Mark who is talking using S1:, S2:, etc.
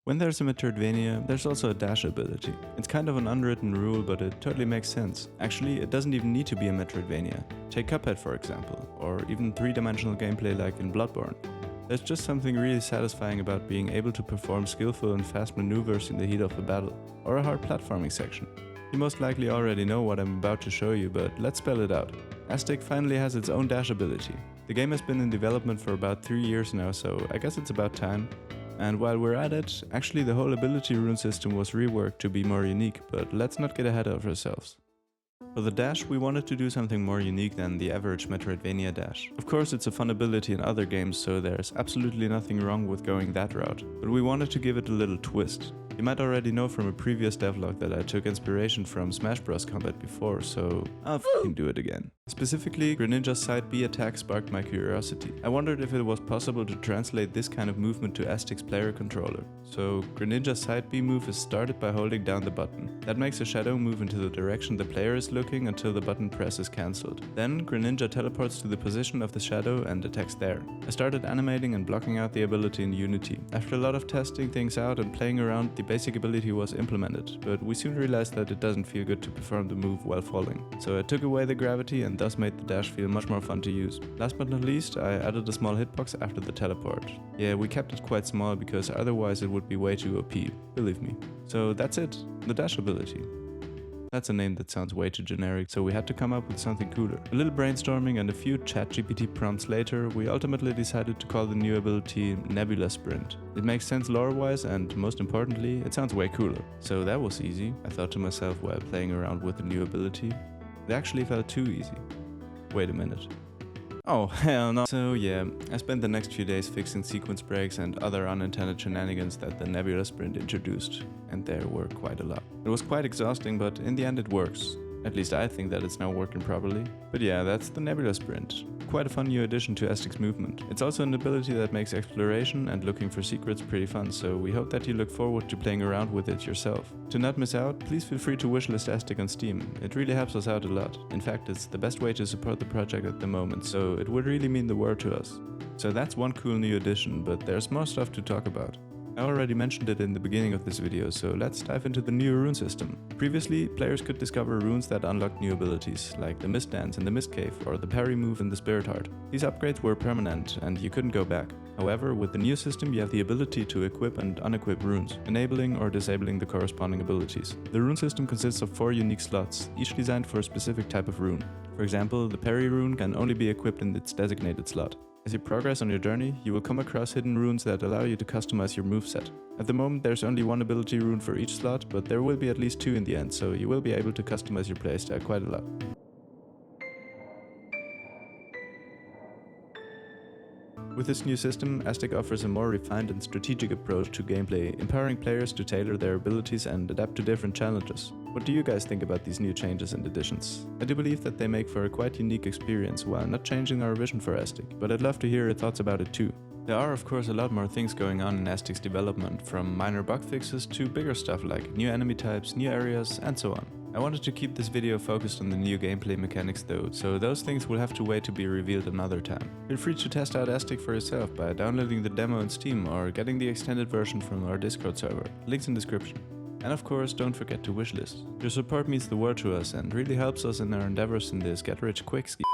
S1: When there's a Metroidvania, there's also a dash ability. It's kind of an unwritten rule, but it totally makes sense. Actually, it doesn't even need to be a Metroidvania. Take Cuphead for example, or even 3-dimensional gameplay like in Bloodborne. There's just something really satisfying about being able to perform skillful and fast maneuvers in the heat of a battle, or a hard platforming section. You most likely already know what I'm about to show you, but let's spell it out. Aestik finally has its own dash ability. The game has been in development for about 3 years now, so I guess it's about time. And while we're at it, actually the whole ability rune system was reworked to be more unique, but let's not get ahead of ourselves. For the dash, we wanted to do something more unique than the average Metroidvania dash. Of course, it's a fun ability in other games, so there's absolutely nothing wrong with going that route, but we wanted to give it a little twist. You might already know from a previous devlog that I took inspiration from Smash Bros. Combat before, so I'll f***ing do it again. Specifically, Greninja's side B attack sparked my curiosity. I wondered if it was possible to translate this kind of movement to Aestik's player controller. So Greninja's side B move is started by holding down the button. That makes a shadow move into the direction the player is looking until the button press is cancelled. Then Greninja teleports to the position of the shadow and attacks there. I started animating and blocking out the ability in Unity. After a lot of testing things out and playing around, the basic ability was implemented, but we soon realized that it doesn't feel good to perform the move while falling. So I took away the gravity and thus made the dash feel much more fun to use. Last but not least, I added a small hitbox after the teleport. Yeah, we kept it quite small because otherwise it would be way too OP, believe me. So that's it, the dash ability. That's a name that sounds way too generic, so we had to come up with something cooler. A little brainstorming and a few ChatGPT prompts later, we ultimately decided to call the new ability Nebula Sprint. It makes sense lore-wise and, most importantly, it sounds way cooler. So that was easy, I thought to myself while playing around with the new ability. It actually felt too easy. Wait a minute. Oh, hell no. So yeah, I spent the next few days fixing sequence breaks and other unintended shenanigans that the Nebula Sprint introduced, and there were quite a lot. It was quite exhausting, but in the end it works. At least I think that it's now working properly. But yeah, that's the Nebula Sprint. Quite a fun new addition to Aestik's movement. It's also an ability that makes exploration and looking for secrets pretty fun, so we hope that you look forward to playing around with it yourself. To not miss out, please feel free to wishlist Aestik on Steam. It really helps us out a lot. In fact, it's the best way to support the project at the moment, so it would really mean the world to us. So that's one cool new addition, but there's more stuff to talk about. I already mentioned it in the beginning of this video, so let's dive into the new rune system. Previously, players could discover runes that unlocked new abilities, like the Mist Dance in the Mist Cave or the parry move in the Spirit Heart. These upgrades were permanent, and you couldn't go back. However, with the new system you have the ability to equip and unequip runes, enabling or disabling the corresponding abilities. The rune system consists of 4 unique slots, each designed for a specific type of rune. For example, the parry rune can only be equipped in its designated slot. As you progress on your journey, you will come across hidden runes that allow you to customize your moveset. At the moment there's only 1 ability rune for each slot, but there will be at least 2 in the end, so you will be able to customize your playstyle quite a lot. With this new system, Aestik offers a more refined and strategic approach to gameplay, empowering players to tailor their abilities and adapt to different challenges. What do you guys think about these new changes and additions? I do believe that they make for a quite unique experience while not changing our vision for Aestik, but I'd love to hear your thoughts about it too. There are of course a lot more things going on in Aestik's development, from minor bug fixes to bigger stuff like new enemy types, new areas, and so on. I wanted to keep this video focused on the new gameplay mechanics though, so those things will have to wait to be revealed another time. Feel free to test out Aestik for yourself by downloading the demo on Steam or getting the extended version from our Discord server, links in description. And of course, don't forget to wishlist. Your support means the world to us and really helps us in our endeavors in this get-rich-quick scheme.